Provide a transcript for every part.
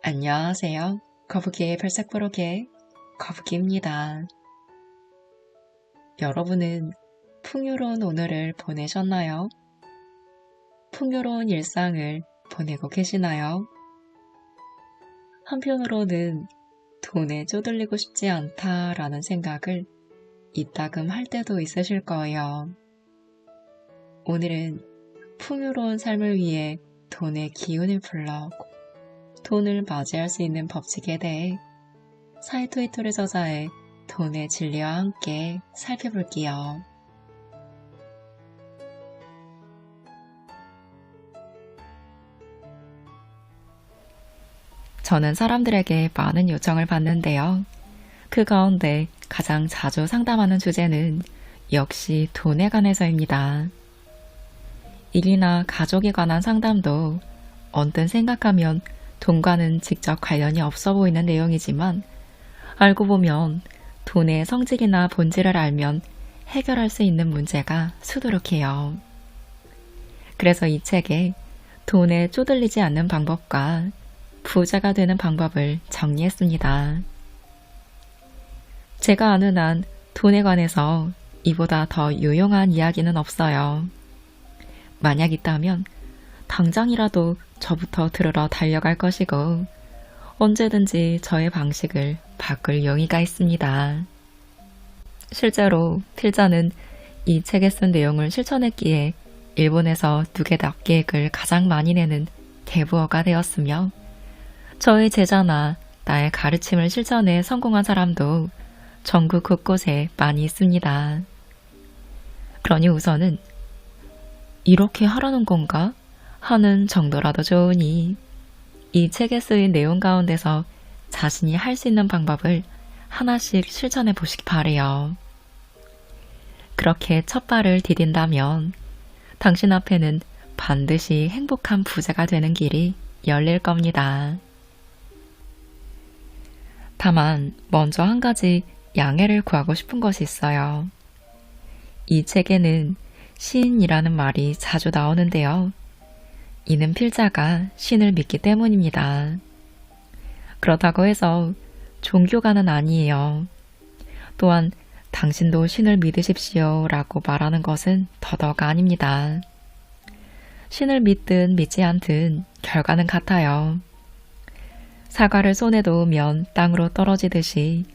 안녕하세요. 거북이의 발삭부록의 거북이입니다. 여러분은 풍요로운 오늘을 보내셨나요? 풍요로운 일상을 보내고 계시나요? 한편으로는 돈에 쪼들리고 싶지 않다라는 생각을 이따금 할 때도 있으실 거예요. 오늘은 풍요로운 삶을 위해 돈의 기운을 불러오고 돈을 맞이할 수 있는 법칙에 대해 사이토이토리 저자의 돈의 진리와 함께 살펴볼게요. 저는 사람들에게 많은 요청을 받는데요. 그 가운데 가장 자주 상담하는 주제는 역시 돈에 관해서입니다. 일이나 가족에 관한 상담도 언뜻 생각하면 돈과는 직접 관련이 없어 보이는 내용이지만 알고 보면 돈의 성질이나 본질을 알면 해결할 수 있는 문제가 수두룩해요. 그래서 이 책에 돈에 쪼들리지 않는 방법과 부자가 되는 방법을 정리했습니다. 제가 아는 한 돈에 관해서 이보다 더 유용한 이야기는 없어요. 만약 있다면 당장이라도 저부터 들으러 달려갈 것이고 언제든지 저의 방식을 바꿀 용의가 있습니다. 실제로 필자는 이 책에 쓴 내용을 실천했기에 일본에서 누게닥 계획을 가장 많이 내는 대부어가 되었으며 저의 제자나 나의 가르침을 실천해 성공한 사람도 전국 곳곳에 많이 있습니다. 그러니 우선은 이렇게 하라는 건가? 하는 정도라도 좋으니 이 책에 쓰인 내용 가운데서 자신이 할 수 있는 방법을 하나씩 실천해 보시기 바래요. 그렇게 첫 발을 디딘다면 당신 앞에는 반드시 행복한 부자가 되는 길이 열릴 겁니다. 다만 먼저 한 가지 양해를 구하고 싶은 것이 있어요. 이 책에는 신이라는 말이 자주 나오는데요. 이는 필자가 신을 믿기 때문입니다. 그렇다고 해서 종교가는 아니에요. 또한 당신도 신을 믿으십시오 라고 말하는 것은 더더욱 아닙니다. 신을 믿든 믿지 않든 결과는 같아요. 사과를 손에 놓으면 땅으로 떨어지듯이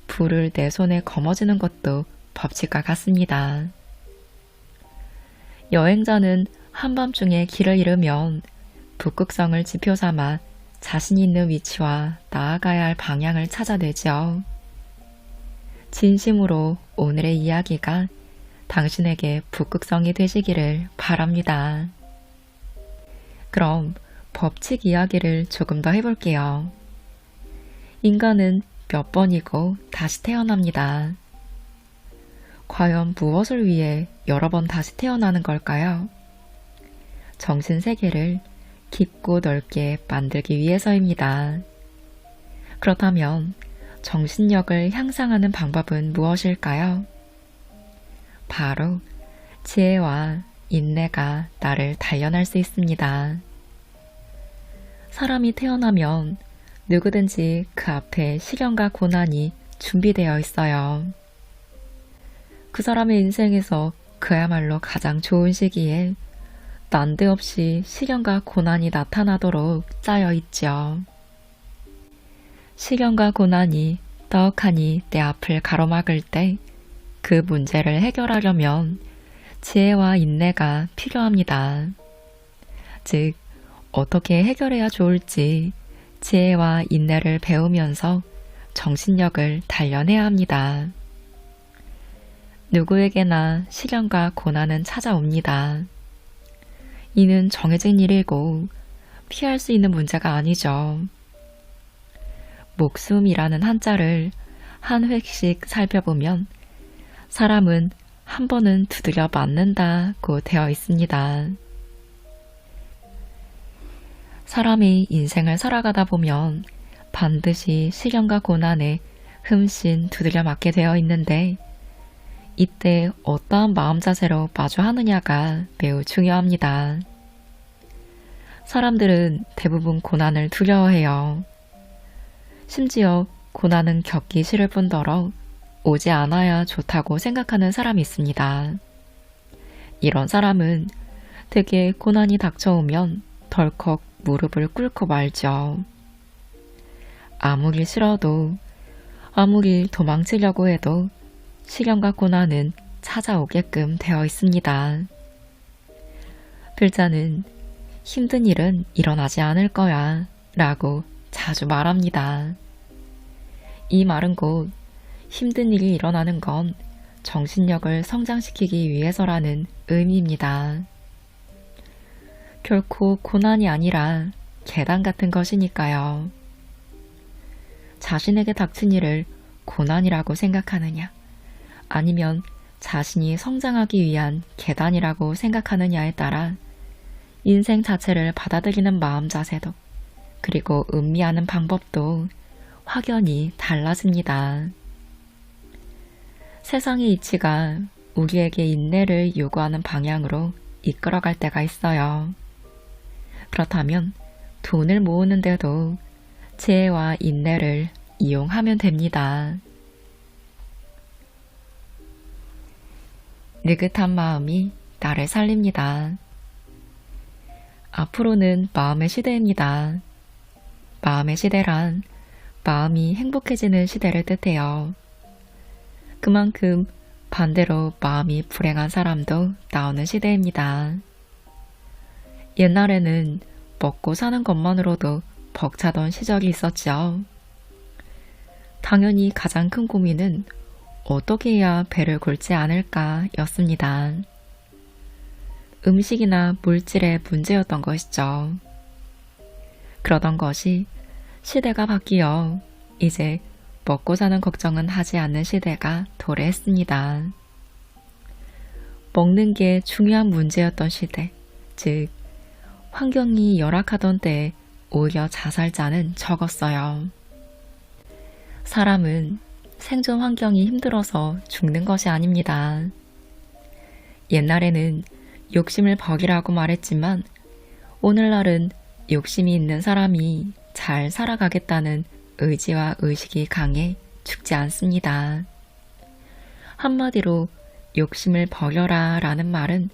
불을 내 손에 거머쥐는 것도 법칙과 같습니다. 여행자는 한밤중에 길을 잃으면 북극성을 지표 삼아 자신이 있는 위치와 나아가야 할 방향을 찾아내죠. 진심으로 오늘의 이야기가 당신에게 북극성이 되시기를 바랍니다. 그럼 법칙 이야기를 조금 더 해볼게요. 인간은 몇 번이고 다시 태어납니다. 과연 무엇을 위해 여러 번 다시 태어나는 걸까요? 정신세계를 깊고 넓게 만들기 위해서입니다. 그렇다면 정신력을 향상하는 방법은 무엇일까요? 바로 지혜와 인내가 나를 단련할 수 있습니다. 사람이 태어나면 누구든지 그 앞에 시련과 고난이 준비되어 있어요. 그 사람의 인생에서 그야말로 가장 좋은 시기에 난데없이 시련과 고난이 나타나도록 짜여 있죠. 시련과 고난이 떡하니 내 앞을 가로막을 때 그 문제를 해결하려면 지혜와 인내가 필요합니다. 즉, 어떻게 해결해야 좋을지 지혜와 인내를 배우면서 정신력을 단련해야 합니다. 누구에게나 시련과 고난은 찾아옵니다. 이는 정해진 일이고 피할 수 있는 문제가 아니죠. 목숨이라는 한자를 한 획씩 살펴보면 사람은 한 번은 두드려 맞는다고 되어 있습니다. 사람이 인생을 살아가다 보면 반드시 시련과 고난에 흠씬 두드려 맞게 되어 있는데 이때 어떠한 마음 자세로 마주하느냐가 매우 중요합니다. 사람들은 대부분 고난을 두려워해요. 심지어 고난은 겪기 싫을 뿐더러 오지 않아야 좋다고 생각하는 사람이 있습니다. 이런 사람은 대개 고난이 닥쳐오면 덜컥 무릎을 꿇고 말죠. 아무리 싫어도, 아무리 도망치려고 해도 시련과 고난은 찾아오게끔 되어 있습니다. 필자는 힘든 일은 일어나지 않을 거야 라고 자주 말합니다. 이 말은 곧 힘든 일이 일어나는 건 정신력을 성장시키기 위해서라는 의미입니다. 결코 고난이 아니라 계단 같은 것이니까요. 자신에게 닥친 일을 고난이라고 생각하느냐, 아니면 자신이 성장하기 위한 계단이라고 생각하느냐에 따라 인생 자체를 받아들이는 마음 자세도, 그리고 음미하는 방법도 확연히 달라집니다. 세상의 이치가 우리에게 인내를 요구하는 방향으로 이끌어갈 때가 있어요. 그렇다면 돈을 모으는데도 지혜와 인내를 이용하면 됩니다. 느긋한 마음이 나를 살립니다. 앞으로는 마음의 시대입니다. 마음의 시대란 마음이 행복해지는 시대를 뜻해요. 그만큼 반대로 마음이 불행한 사람도 나오는 시대입니다. 옛날에는 먹고 사는 것만으로도 벅차던 시절이 있었죠. 당연히 가장 큰 고민은 어떻게 해야 배를 굴지 않을까 였습니다. 음식이나 물질의 문제였던 것이죠. 그러던 것이 시대가 바뀌어 이제 먹고 사는 걱정은 하지 않는 시대가 도래했습니다. 먹는 게 중요한 문제였던 시대, 즉 환경이 열악하던 때에 오히려 자살자는 적었어요. 사람은 생존 환경이 힘들어서 죽는 것이 아닙니다. 옛날에는 욕심을 버리라고 말했지만 오늘날은 욕심이 있는 사람이 잘 살아가겠다는 의지와 의식이 강해 죽지 않습니다. 한마디로 욕심을 버려라 라는 말은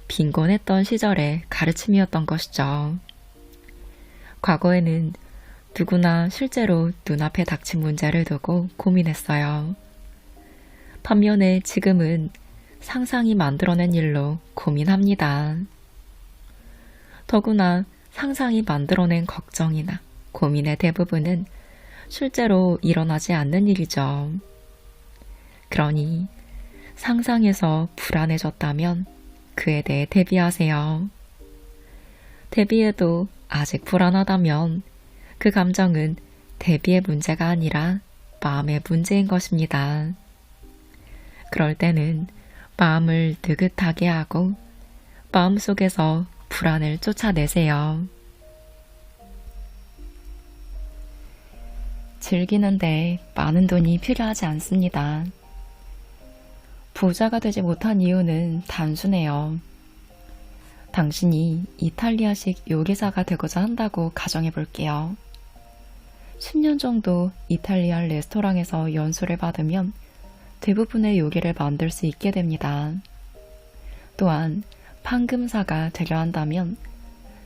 빈곤했던 시절의 가르침이었던 것이죠. 과거에는 누구나 실제로 눈앞에 닥친 문제를 두고 고민했어요. 반면에 지금은 상상이 만들어낸 일로 고민합니다. 더구나 상상이 만들어낸 걱정이나 고민의 대부분은 실제로 일어나지 않는 일이죠. 그러니 상상에서 불안해졌다면 그에 대해 대비하세요. 대비해도 아직 불안하다면 그 감정은 대비의 문제가 아니라 마음의 문제인 것입니다. 그럴 때는 마음을 느긋하게 하고 마음속에서 불안을 쫓아내세요. 즐기는데 많은 돈이 필요하지 않습니다. 부자가 되지 못한 이유는 단순해요. 당신이 이탈리아식 요리사가 되고자 한다고 가정해 볼게요. 10년 정도 이탈리아 레스토랑에서 연수를 받으면 대부분의 요리를 만들 수 있게 됩니다. 또한 판금사가 되려 한다면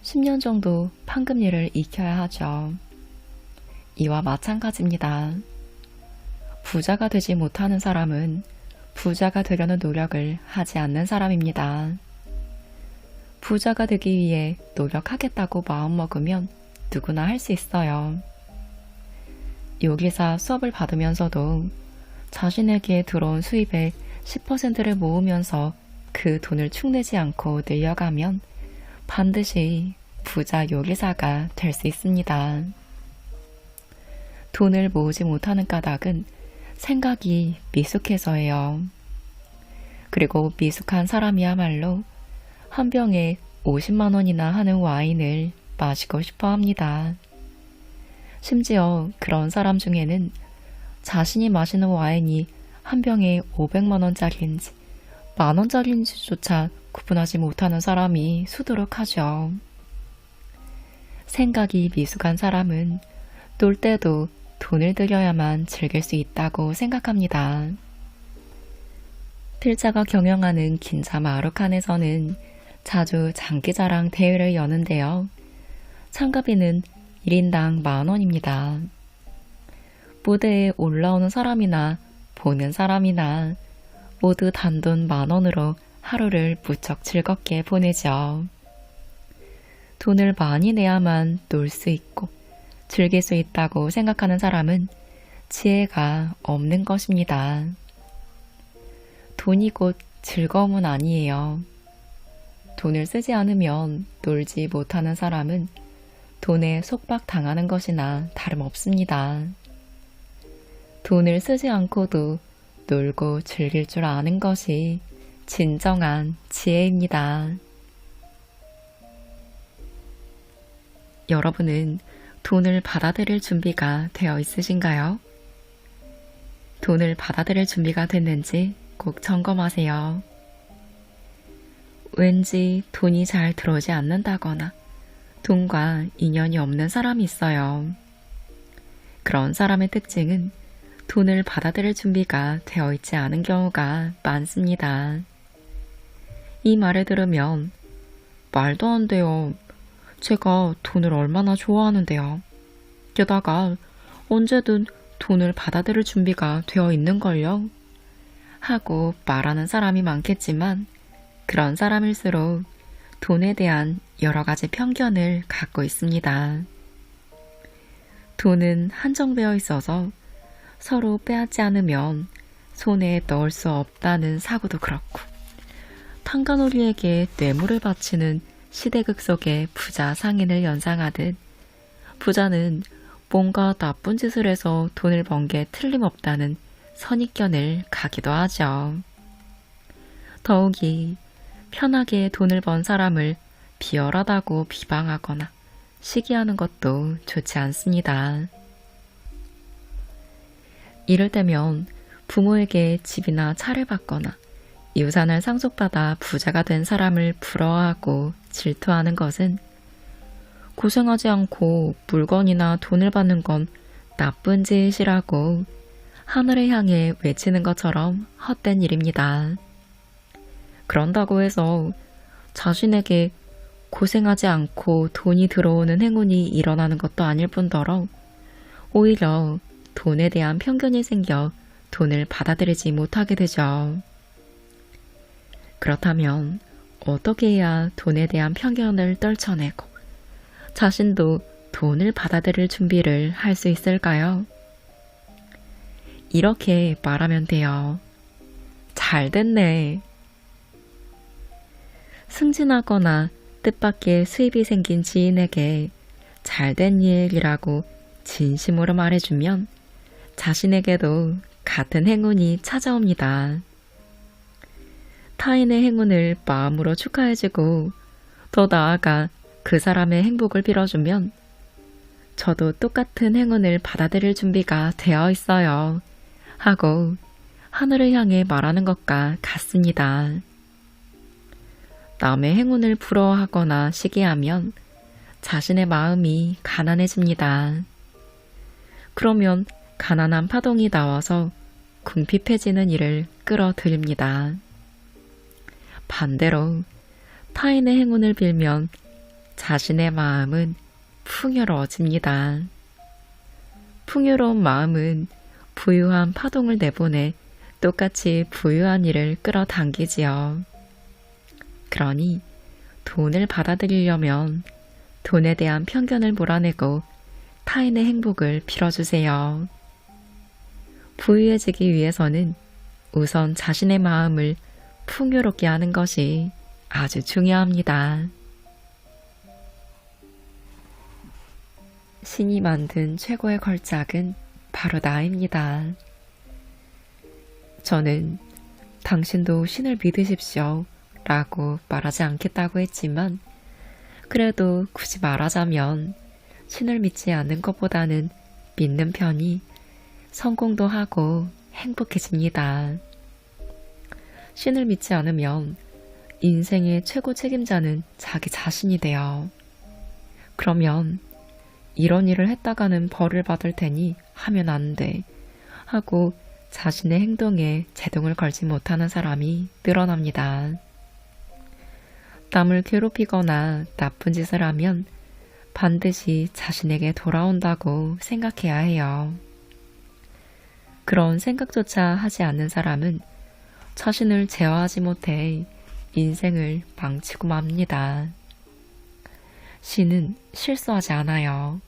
10년 정도 판금 일을 익혀야 하죠. 이와 마찬가지입니다. 부자가 되지 못하는 사람은 부자가 되려는 노력을 하지 않는 사람입니다. 부자가 되기 위해 노력하겠다고 마음먹으면 누구나 할 수 있어요. 요리사 수업을 받으면서도 자신에게 들어온 수입의 10%를 모으면서 그 돈을 축내지 않고 늘려가면 반드시 부자 요리사가 될 수 있습니다. 돈을 모으지 못하는 까닭은 생각이 미숙해서예요. 그리고 미숙한 사람이야말로 한 병에 50만 원이나 하는 와인을 마시고 싶어 합니다. 심지어 그런 사람 중에는 자신이 마시는 와인이 한 병에 500만 원짜리인지 만 원짜리인지조차 구분하지 못하는 사람이 수두룩하죠. 생각이 미숙한 사람은 놀 때도 돈을 들여야만 즐길 수 있다고 생각합니다. 필자가 경영하는 긴자 마루칸에서는 자주 장기자랑 대회를 여는데요. 참가비는 1인당 10,000원입니다. 무대에 올라오는 사람이나 보는 사람이나 모두 단돈 10,000원으로 하루를 무척 즐겁게 보내죠. 돈을 많이 내야만 놀 수 있고 즐길 수 있다고 생각하는 사람은 지혜가 없는 것입니다. 돈이 곧 즐거움은 아니에요. 돈을 쓰지 않으면 놀지 못하는 사람은 돈에 속박당하는 것이나 다름없습니다. 돈을 쓰지 않고도 놀고 즐길 줄 아는 것이 진정한 지혜입니다. 여러분은 돈을 받아들일 준비가 되어 있으신가요? 돈을 받아들일 준비가 됐는지 꼭 점검하세요. 왠지 돈이 잘 들어오지 않는다거나 돈과 인연이 없는 사람이 있어요. 그런 사람의 특징은 돈을 받아들일 준비가 되어 있지 않은 경우가 많습니다. 이 말을 들으면 말도 안 돼요. 제가 돈을 얼마나 좋아하는데요. 게다가 언제든 돈을 받아들일 준비가 되어 있는걸요. 하고 말하는 사람이 많겠지만 그런 사람일수록 돈에 대한 여러 가지 편견을 갖고 있습니다. 돈은 한정되어 있어서 서로 빼앗지 않으면 손에 넣을 수 없다는 사고도 그렇고, 탕가놀이에게 뇌물을 바치는 시대극 속의 부자 상인을 연상하듯 부자는 뭔가 나쁜 짓을 해서 돈을 번 게 틀림없다는 선입견을 가기도 하죠. 더욱이 편하게 돈을 번 사람을 비열하다고 비방하거나 시기하는 것도 좋지 않습니다. 이럴 때면 부모에게 집이나 차를 받거나 유산을 상속받아 부자가 된 사람을 부러워하고 질투하는 것은 고생하지 않고 물건이나 돈을 받는 건 나쁜 짓이라고 하늘을 향해 외치는 것처럼 헛된 일입니다. 그런다고 해서 자신에게 고생하지 않고 돈이 들어오는 행운이 일어나는 것도 아닐 뿐더러 오히려 돈에 대한 편견이 생겨 돈을 받아들이지 못하게 되죠. 그렇다면 어떻게 해야 돈에 대한 편견을 떨쳐내고 자신도 돈을 받아들일 준비를 할 수 있을까요? 이렇게 말하면 돼요. 잘 됐네. 승진하거나 뜻밖의 수입이 생긴 지인에게 잘된 일이라고 진심으로 말해주면 자신에게도 같은 행운이 찾아옵니다. 타인의 행운을 마음으로 축하해주고 더 나아가 그 사람의 행복을 빌어주면 저도 똑같은 행운을 받아들일 준비가 되어 있어요 하고 하늘을 향해 말하는 것과 같습니다. 남의 행운을 부러워하거나 시기하면 자신의 마음이 가난해집니다. 그러면 가난한 파동이 나와서 궁핍해지는 일을 끌어들입니다. 반대로 타인의 행운을 빌면 자신의 마음은 풍요로워집니다. 풍요로운 마음은 부유한 파동을 내보내 똑같이 부유한 일을 끌어당기지요. 그러니 돈을 받아들이려면 돈에 대한 편견을 몰아내고 타인의 행복을 빌어주세요. 부유해지기 위해서는 우선 자신의 마음을 풍요롭게 하는 것이 아주 중요합니다. 신이 만든 최고의 걸작은 바로 나입니다. 저는 당신도 신을 믿으십시오 라고 말하지 않겠다고 했지만 그래도 굳이 말하자면 신을 믿지 않는 것보다는 믿는 편이 성공도 하고 행복해집니다. 신을 믿지 않으면 인생의 최고 책임자는 자기 자신이 돼요. 그러면 이런 일을 했다가는 벌을 받을 테니 하면 안 돼 하고 자신의 행동에 제동을 걸지 못하는 사람이 늘어납니다. 남을 괴롭히거나 나쁜 짓을 하면 반드시 자신에게 돌아온다고 생각해야 해요. 그런 생각조차 하지 않는 사람은 자신을 제어하지 못해 인생을 망치고 맙니다. 신은 실수하지 않아요.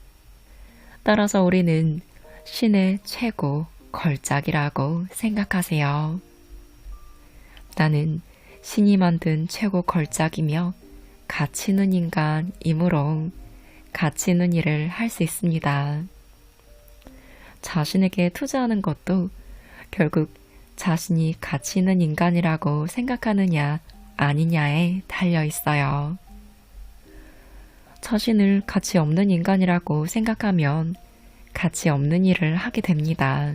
따라서 우리는 신의 최고 걸작이라고 생각하세요. 나는 신이 만든 최고 걸작이며 가치 있는 인간이므로 가치 있는 일을 할 수 있습니다. 자신에게 투자하는 것도 결국 자신이 가치 있는 인간이라고 생각하느냐 아니냐에 달려 있어요. 자신을 가치 없는 인간이라고 생각하면 가치 없는 일을 하게 됩니다.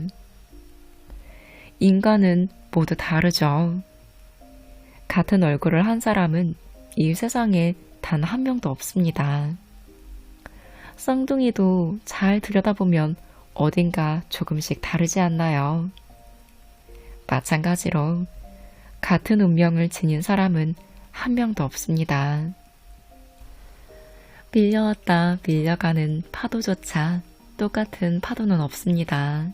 인간은 모두 다르죠. 같은 얼굴을 한 사람은 이 세상에 단 한 명도 없습니다. 쌍둥이도 잘 들여다보면 어딘가 조금씩 다르지 않나요? 마찬가지로 같은 운명을 지닌 사람은 한 명도 없습니다. 밀려왔다 밀려가는 파도조차 똑같은 파도는 없습니다.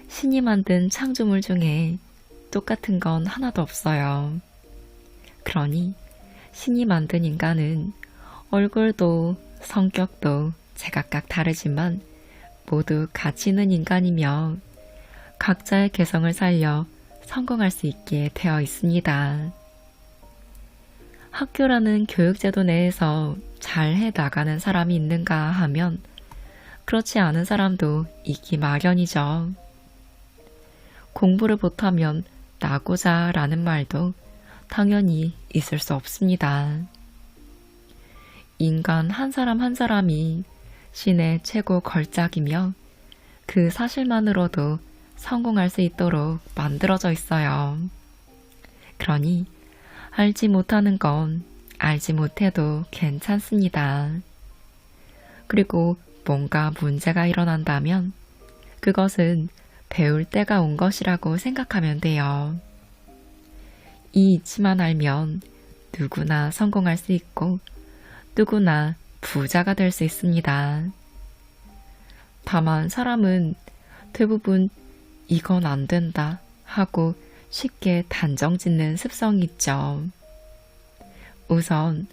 신이 만든 창조물 중에 똑같은 건 하나도 없어요. 그러니 신이 만든 인간은 얼굴도 성격도 제각각 다르지만 모두 가치 있는 인간이며 각자의 개성을 살려 성공할 수 있게 되어 있습니다. 학교라는 교육제도 내에서 잘해 나가는 사람이 있는가 하면 그렇지 않은 사람도 있기 마련이죠. 공부를 못하면 나고자 라는 말도 당연히 있을 수 없습니다. 인간 한 사람 한 사람이 신의 최고 걸작이며 그 사실만으로도 성공할 수 있도록 만들어져 있어요. 그러니 알지 못하는 건 알지 못해도 괜찮습니다. 그리고 뭔가 문제가 일어난다면 그것은 배울 때가 온 것이라고 생각하면 돼요. 이 이치만 알면 누구나 성공할 수 있고 누구나 부자가 될 수 있습니다. 다만 사람은 대부분 이건 안 된다 하고 쉽게 단정 짓는 습성이 있죠. 우선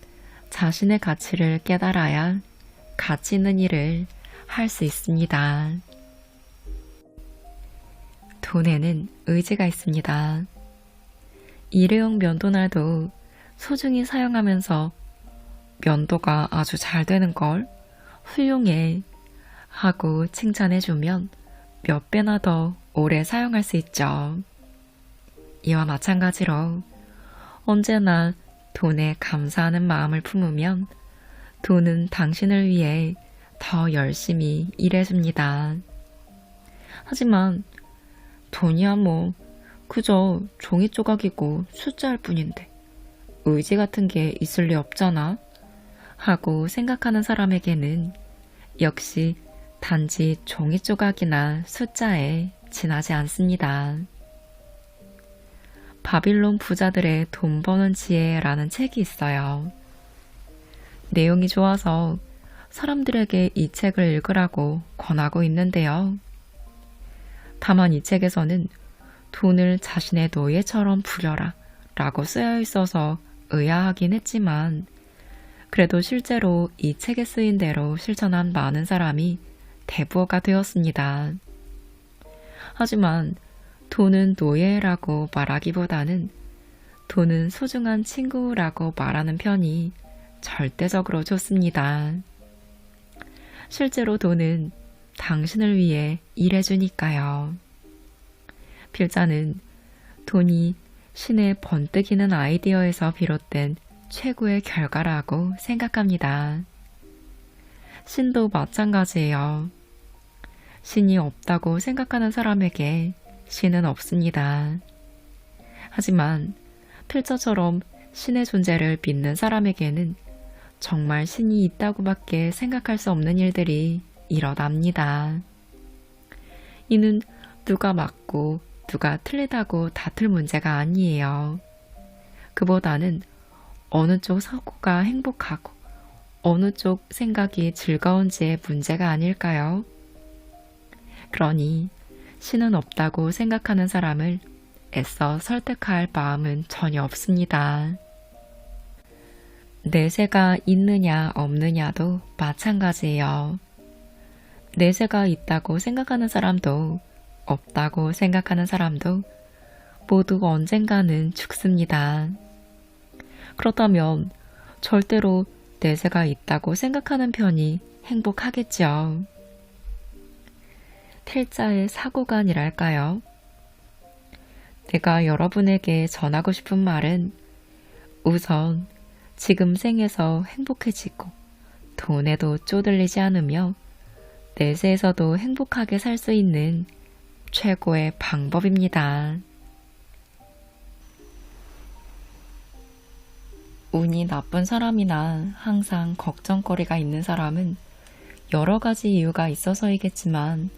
자신의 가치를 깨달아야 가치 있는 일을 할 수 있습니다. 돈에는 의지가 있습니다. 일회용 면도날도 소중히 사용하면서 면도가 아주 잘 되는 걸 훌륭해 하고 칭찬해주면 몇 배나 더 오래 사용할 수 있죠. 이와 마찬가지로 언제나 돈에 감사하는 마음을 품으면 돈은 당신을 위해 더 열심히 일해줍니다. 하지만 돈이야 뭐 그저 종이 조각이고 숫자일 뿐인데 의지 같은 게 있을 리 없잖아 하고 생각하는 사람에게는 역시 단지 종이 조각이나 숫자에 지나지 않습니다. 바빌론 부자들의 돈 버는 지혜라는 책이 있어요. 내용이 좋아서 사람들에게 이 책을 읽으라고 권하고 있는데요. 다만 이 책에서는 돈을 자신의 노예처럼 부려라 라고 쓰여 있어서 의아하긴 했지만 그래도 실제로 이 책에 쓰인 대로 실천한 많은 사람이 대부가 되었습니다. 하지만 돈은 노예라고 말하기보다는 돈은 소중한 친구라고 말하는 편이 절대적으로 좋습니다. 실제로 돈은 당신을 위해 일해주니까요. 필자는 돈이 신의 번뜩이는 아이디어에서 비롯된 최고의 결과라고 생각합니다. 신도 마찬가지예요. 신이 없다고 생각하는 사람에게 신은 없습니다. 하지만 필자처럼 신의 존재를 믿는 사람에게는 정말 신이 있다고밖에 생각할 수 없는 일들이 일어납니다. 이는 누가 맞고 누가 틀리다고 다툴 문제가 아니에요. 그보다는 어느 쪽 사고가 행복하고 어느 쪽 생각이 즐거운지의 문제가 아닐까요? 그러니 신은 없다고 생각하는 사람을 애써 설득할 마음은 전혀 없습니다. 내세가 있느냐 없느냐도 마찬가지예요. 내세가 있다고 생각하는 사람도 없다고 생각하는 사람도 모두 언젠가는 죽습니다. 그렇다면 절대로 내세가 있다고 생각하는 편이 행복하겠죠. 탈자의 사고관이랄까요? 내가 여러분에게 전하고 싶은 말은 우선 지금 생에서 행복해지고 돈에도 쪼들리지 않으며 내세에서도 행복하게 살 수 있는 최고의 방법입니다. 운이 나쁜 사람이나 항상 걱정거리가 있는 사람은 여러 가지 이유가 있어서이겠지만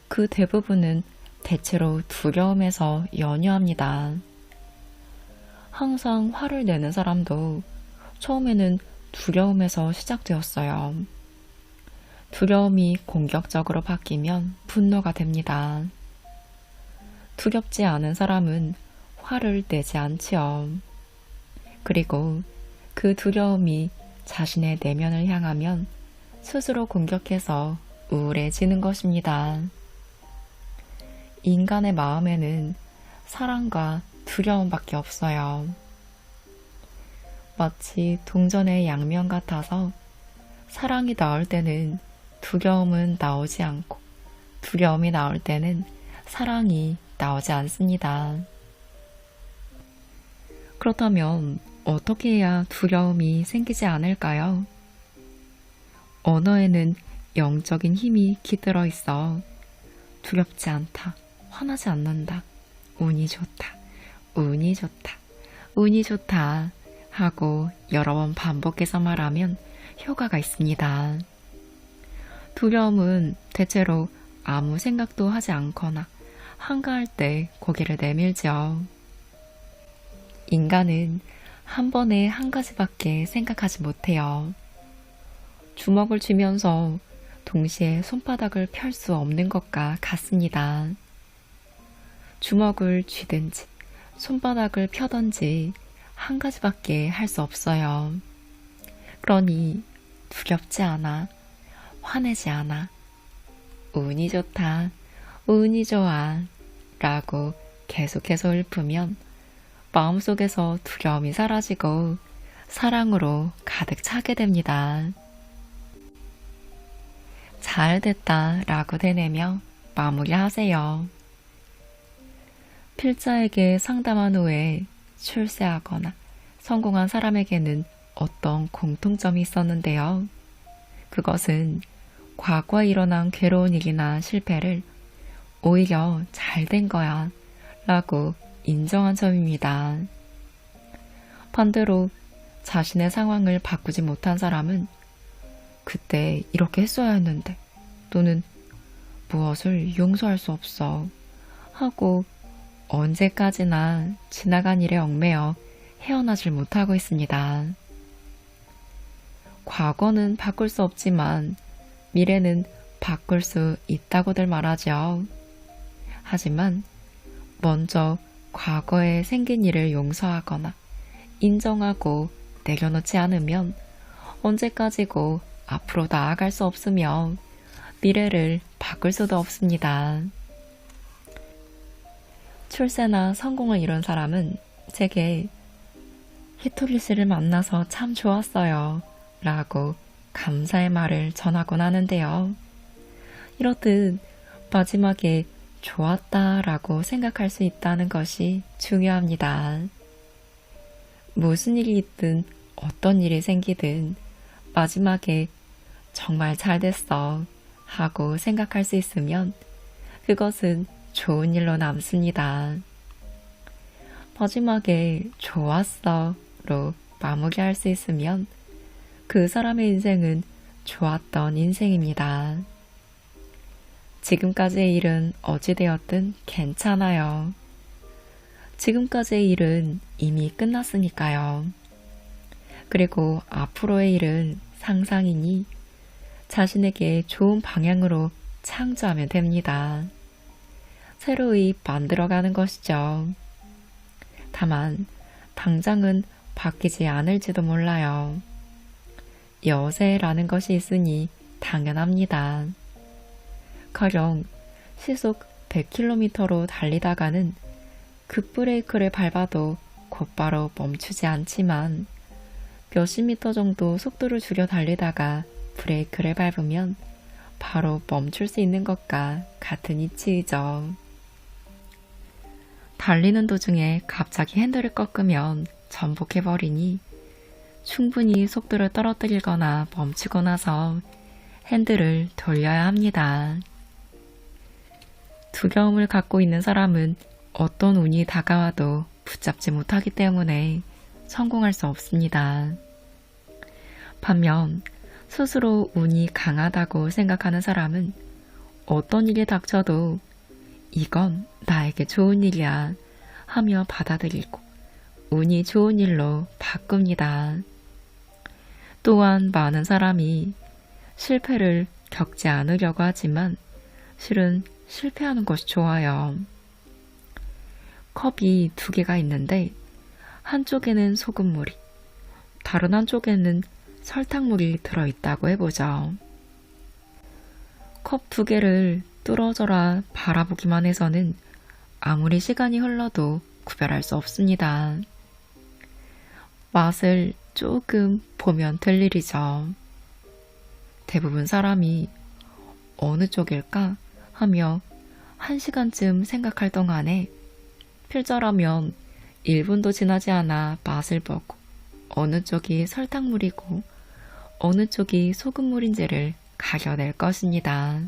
그 대부분은 대체로 두려움에서 연유합니다. 항상 화를 내는 사람도 처음에는 두려움에서 시작되었어요. 두려움이 공격적으로 바뀌면 분노가 됩니다. 두렵지 않은 사람은 화를 내지 않지요. 그리고 그 두려움이 자신의 내면을 향하면 스스로 공격해서 우울해지는 것입니다. 인간의 마음에는 사랑과 두려움밖에 없어요. 마치 동전의 양면 같아서 사랑이 나올 때는 두려움은 나오지 않고 두려움이 나올 때는 사랑이 나오지 않습니다. 그렇다면 어떻게 해야 두려움이 생기지 않을까요? 언어에는 영적인 힘이 깃들어 있어 두렵지 않다, 화나지 않는다, 운이 좋다, 운이 좋다, 운이 좋다 하고 여러 번 반복해서 말하면 효과가 있습니다. 두려움은 대체로 아무 생각도 하지 않거나 한가할 때 고개를 내밀죠. 인간은 한 번에 한 가지밖에 생각하지 못해요. 주먹을 쥐면서 동시에 손바닥을 펼 수 없는 것과 같습니다. 주먹을 쥐든지 손바닥을 펴든지 한 가지밖에 할 수 없어요. 그러니 두렵지 않아, 화내지 않아, 운이 좋다, 운이 좋아 라고 계속해서 읊으면 마음속에서 두려움이 사라지고 사랑으로 가득 차게 됩니다. 잘 됐다 라고 되뇌며 마무리하세요. 필자에게 상담한 후에 출세하거나 성공한 사람에게는 어떤 공통점이 있었는데요. 그것은 과거에 일어난 괴로운 일이나 실패를 오히려 잘 된 거야 라고 인정한 점입니다. 반대로 자신의 상황을 바꾸지 못한 사람은 그때 이렇게 했어야 했는데 또는 무엇을 용서할 수 없어 하고 언제까지나 지나간 일에 얽매여 헤어나질 못하고 있습니다. 과거는 바꿀 수 없지만 미래는 바꿀 수 있다고들 말하죠. 하지만 먼저 과거에 생긴 일을 용서하거나 인정하고 내려놓지 않으면 언제까지고 앞으로 나아갈 수 없으며 미래를 바꿀 수도 없습니다. 출세나 성공을 이룬 사람은 제게 히토리 씨를 만나서 참 좋았어요 라고 감사의 말을 전하곤 하는데요. 이렇듯 마지막에 좋았다 라고 생각할 수 있다는 것이 중요합니다. 무슨 일이 있든 어떤 일이 생기든 마지막에 정말 잘 됐어 하고 생각할 수 있으면 그것은 좋은 일로 남습니다. 마지막에 좋았어로 마무리할 수 있으면 그 사람의 인생은 좋았던 인생입니다. 지금까지의 일은 어찌되었든 괜찮아요. 지금까지의 일은 이미 끝났으니까요. 그리고 앞으로의 일은 상상이니 자신에게 좋은 방향으로 창조하면 됩니다. 새로이 만들어가는 것이죠. 다만 당장은 바뀌지 않을지도 몰라요. 여세라는 것이 있으니 당연합니다. 가령 시속 100km로 달리다가는 급브레이크를 밟아도 곧바로 멈추지 않지만 몇십 미터 정도 속도를 줄여 달리다가 브레이크를 밟으면 바로 멈출 수 있는 것과 같은 이치이죠. 달리는 도중에 갑자기 핸들을 꺾으면 전복해버리니 충분히 속도를 떨어뜨리거나 멈추고 나서 핸들을 돌려야 합니다. 두려움을 갖고 있는 사람은 어떤 운이 다가와도 붙잡지 못하기 때문에 성공할 수 없습니다. 반면 스스로 운이 강하다고 생각하는 사람은 어떤 일이 닥쳐도 이건 나에게 좋은 일이야 하며 받아들이고 운이 좋은 일로 바꿉니다. 또한 많은 사람이 실패를 겪지 않으려고 하지만 실은 실패하는 것이 좋아요. 컵이 두 개가 있는데 한쪽에는 소금물이, 다른 한쪽에는 설탕물이 들어있다고 해보죠. 컵 두 개를 뚫어져라 바라보기만 해서는 아무리 시간이 흘러도 구별할 수 없습니다. 맛을 조금 보면 될 일이죠. 대부분 사람이 어느 쪽일까 하며 1시간쯤 생각할 동안에 필자라면 1분도 지나지 않아 맛을 보고 어느 쪽이 설탕물이고 어느 쪽이 소금물인지를 가려낼 것입니다.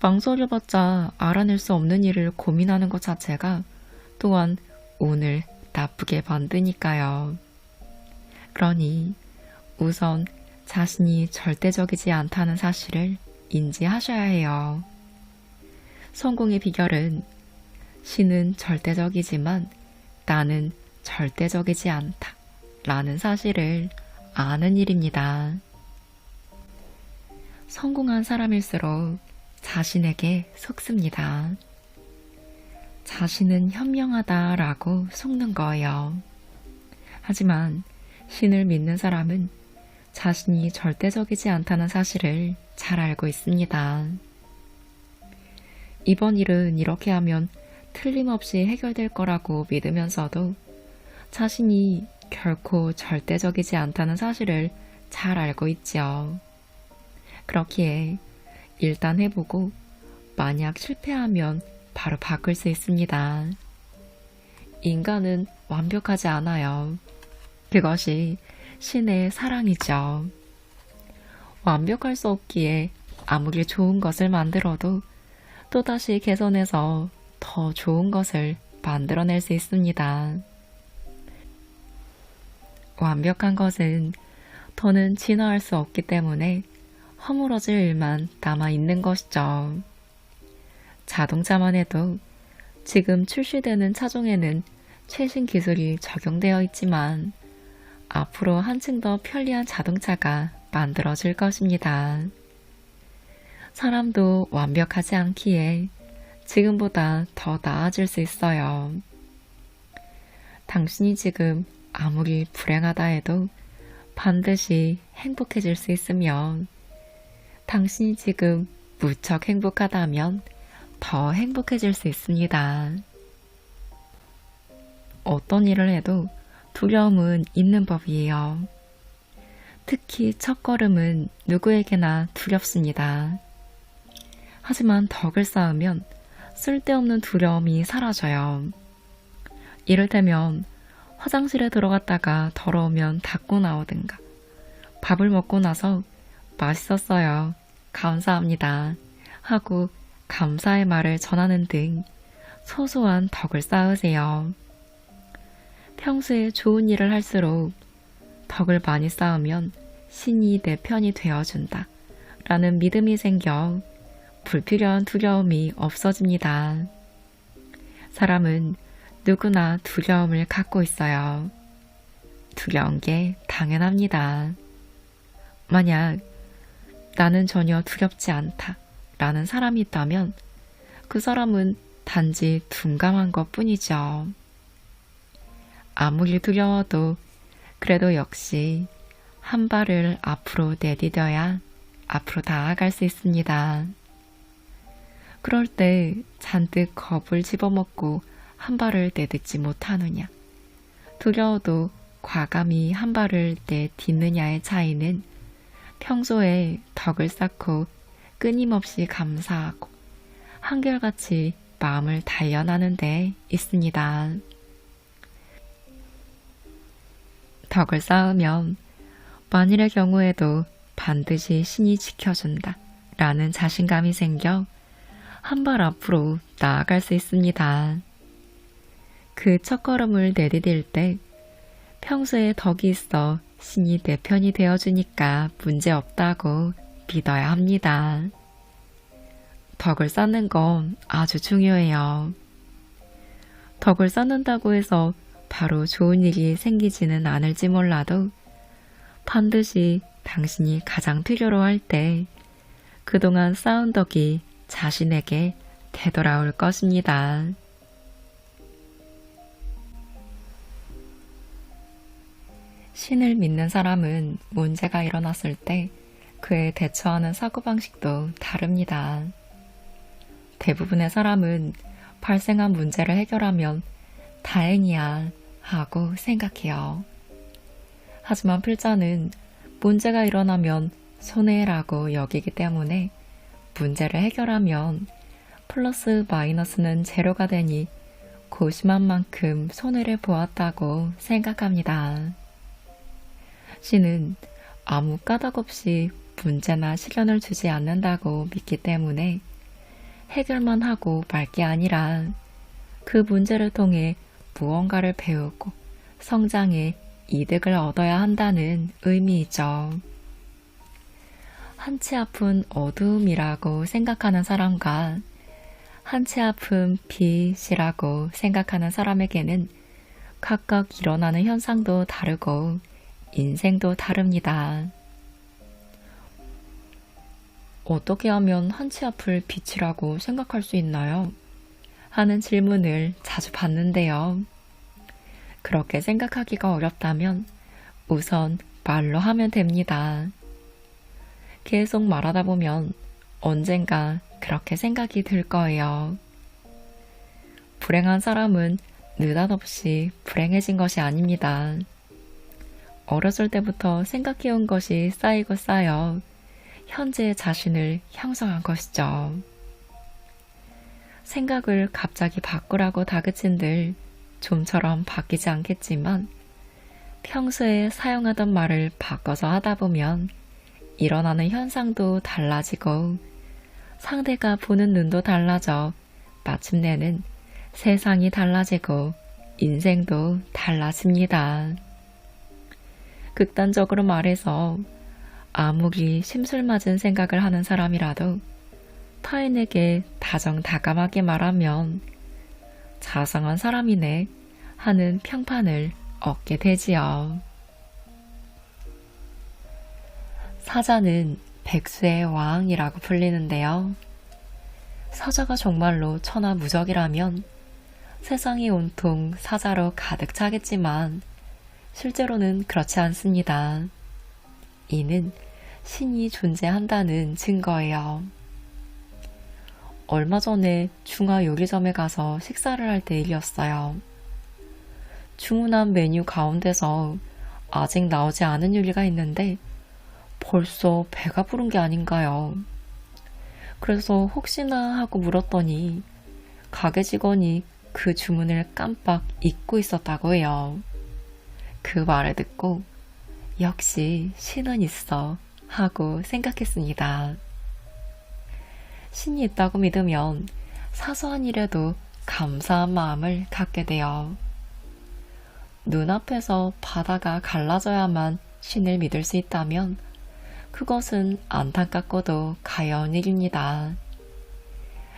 망설여봤자 알아낼 수 없는 일을 고민하는 것 자체가 또한 운을 나쁘게 만드니까요. 그러니 우선 자신이 절대적이지 않다는 사실을 인지하셔야 해요. 성공의 비결은 신은 절대적이지만 나는 절대적이지 않다 라는 사실을 아는 일입니다. 성공한 사람일수록 자신에게 속습니다. 자신은 현명하다 라고 속는 거예요. 하지만 신을 믿는 사람은 자신이 절대적이지 않다는 사실을 잘 알고 있습니다. 이번 일은 이렇게 하면 틀림없이 해결될 거라고 믿으면서도 자신이 결코 절대적이지 않다는 사실을 잘 알고 있지요. 그렇기에 일단 해보고 만약 실패하면 바로 바꿀 수 있습니다. 인간은 완벽하지 않아요. 그것이 신의 사랑이죠. 완벽할 수 없기에 아무리 좋은 것을 만들어도 또다시 개선해서 더 좋은 것을 만들어낼 수 있습니다. 완벽한 것은 더는 진화할 수 없기 때문에 허물어질 일만 남아있는 것이죠. 자동차만 해도 지금 출시되는 차종에는 최신 기술이 적용되어 있지만 앞으로 한층 더 편리한 자동차가 만들어질 것입니다. 사람도 완벽하지 않기에 지금보다 더 나아질 수 있어요. 당신이 지금 아무리 불행하다 해도 반드시 행복해질 수 있으며 당신이 지금 무척 행복하다면 더 행복해질 수 있습니다. 어떤 일을 해도 두려움은 있는 법이에요. 특히 첫걸음은 누구에게나 두렵습니다. 하지만 덕을 쌓으면 쓸데없는 두려움이 사라져요. 이를테면 화장실에 들어갔다가 더러우면 닦고 나오든가 밥을 먹고 나서 맛있었어요. 감사합니다. 하고 감사의 말을 전하는 등 소소한 덕을 쌓으세요. 평소에 좋은 일을 할수록 덕을 많이 쌓으면 신이 내 편이 되어준다 라는 믿음이 생겨 불필요한 두려움이 없어집니다. 사람은 누구나 두려움을 갖고 있어요. 두려운 게 당연합니다. 만약 나는 전혀 두렵지 않다 라는 사람이 있다면 그 사람은 단지 둔감한 것 뿐이죠. 아무리 두려워도 그래도 역시 한 발을 앞으로 내디뎌야 앞으로 나아갈 수 있습니다. 그럴 때 잔뜩 겁을 집어먹고 한 발을 내딛지 못하느냐, 두려워도 과감히 한 발을 내딛느냐의 차이는 평소에 덕을 쌓고 끊임없이 감사하고 한결같이 마음을 단련하는 데 있습니다. 덕을 쌓으면 만일의 경우에도 반드시 신이 지켜준다 라는 자신감이 생겨 한 발 앞으로 나아갈 수 있습니다. 그 첫걸음을 내디딜 때 평소에 덕이 있어 신이 내 편이 되어주니까 문제없다고 믿어야 합니다. 덕을 쌓는 건 아주 중요해요. 덕을 쌓는다고 해서 바로 좋은 일이 생기지는 않을지 몰라도 반드시 당신이 가장 필요로 할 때 그동안 쌓은 덕이 자신에게 되돌아올 것입니다. 신을 믿는 사람은 문제가 일어났을 때 그에 대처하는 사고방식도 다릅니다. 대부분의 사람은 발생한 문제를 해결하면 다행이야 하고 생각해요. 하지만 필자는 문제가 일어나면 손해라고 여기기 때문에 문제를 해결하면 플러스 마이너스는 제로가 되니 고심한 만큼 손해를 보았다고 생각합니다. 신은 아무 까닭 없이 문제나 시련을 주지 않는다고 믿기 때문에 해결만 하고 말 게 아니라 그 문제를 통해 무언가를 배우고 성장해 이득을 얻어야 한다는 의미이죠. 한치 앞은 어두움이라고 생각하는 사람과 한치 앞은 빛이라고 생각하는 사람에게는 각각 일어나는 현상도 다르고 인생도 다릅니다. 어떻게 하면 한치 앞을 빛이라고 생각할 수 있나요? 하는 질문을 자주 받는데요. 그렇게 생각하기가 어렵다면 우선 말로 하면 됩니다. 계속 말하다 보면 언젠가 그렇게 생각이 들 거예요. 불행한 사람은 느닷없이 불행해진 것이 아닙니다. 어렸을 때부터 생각해온 것이 쌓이고 쌓여 현재의 자신을 형성한 것이죠. 생각을 갑자기 바꾸라고 다그친들 좀처럼 바뀌지 않겠지만 평소에 사용하던 말을 바꿔서 하다 보면 일어나는 현상도 달라지고 상대가 보는 눈도 달라져 마침내는 세상이 달라지고 인생도 달라집니다. 극단적으로 말해서 아무리 심술맞은 생각을 하는 사람이라도 타인에게 다정다감하게 말하면 자상한 사람이네 하는 평판을 얻게 되지요. 사자는 백수의 왕이라고 불리는데요. 사자가 정말로 천하무적이라면 세상이 온통 사자로 가득 차겠지만 실제로는 그렇지 않습니다. 이는 신이 존재한다는 증거예요. 얼마 전에 중화요리점에 가서 식사를 할 때 일이었어요. 주문한 메뉴 가운데서 아직 나오지 않은 요리가 있는데 벌써 배가 부른 게 아닌가요? 그래서 혹시나 하고 물었더니 가게 직원이 그 주문을 깜빡 잊고 있었다고 해요. 그 말을 듣고 역시 신은 있어 하고 생각했습니다. 신이 있다고 믿으면 사소한 일에도 감사한 마음을 갖게 돼요. 눈앞에서 바다가 갈라져야만 신을 믿을 수 있다면 그것은 안타깝고도 가여운 일입니다.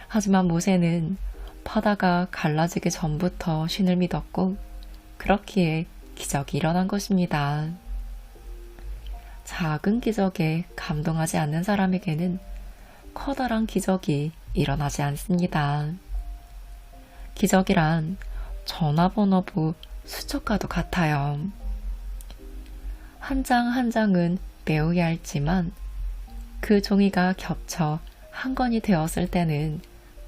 하지만 모세는 바다가 갈라지기 전부터 신을 믿었고 그렇기에 기적이 일어난 것입니다. 작은 기적에 감동하지 않는 사람에게는 커다란 기적이 일어나지 않습니다. 기적이란 전화번호부 수첩과도 같아요. 한 장 한 장은 매우 얇지만 그 종이가 겹쳐 한 권이 되었을 때는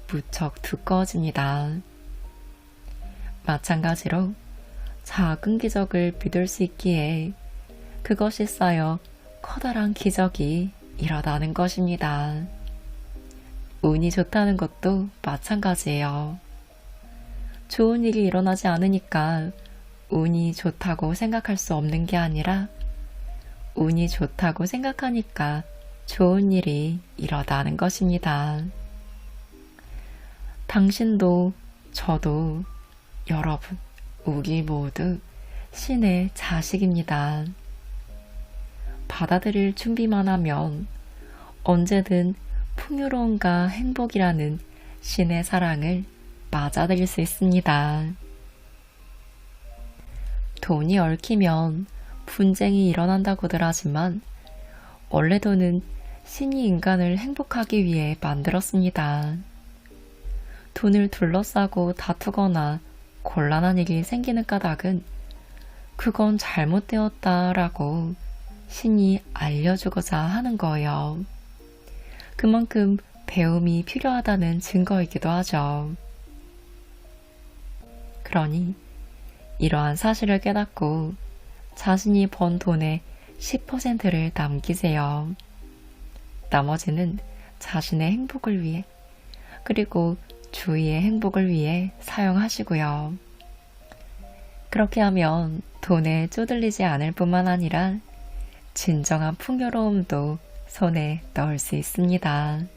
무척 두꺼워집니다. 마찬가지로 작은 기적을 믿을 수 있기에 그것이 쌓여 커다란 기적이 일어나는 것입니다. 운이 좋다는 것도 마찬가지예요. 좋은 일이 일어나지 않으니까 운이 좋다고 생각할 수 없는 게 아니라 운이 좋다고 생각하니까 좋은 일이 일어나는 것입니다. 당신도 저도 여러분 우리 모두 신의 자식입니다. 받아들일 준비만 하면 언제든 풍요로움과 행복이라는 신의 사랑을 맞아들일 수 있습니다. 돈이 얽히면 분쟁이 일어난다고들 하지만 원래 돈은 신이 인간을 행복하기 위해 만들었습니다. 돈을 둘러싸고 다투거나 곤란한 일이 생기는 까닭은 그건 잘못되었다라고 신이 알려주고자 하는 거예요. 그만큼 배움이 필요하다는 증거이기도 하죠. 그러니 이러한 사실을 깨닫고 자신이 번 돈의 10%를 남기세요. 나머지는 자신의 행복을 위해 그리고 주위의 행복을 위해 사용하시고요. 그렇게 하면 돈에 쪼들리지 않을 뿐만 아니라 진정한 풍요로움도 손에 넣을 수 있습니다.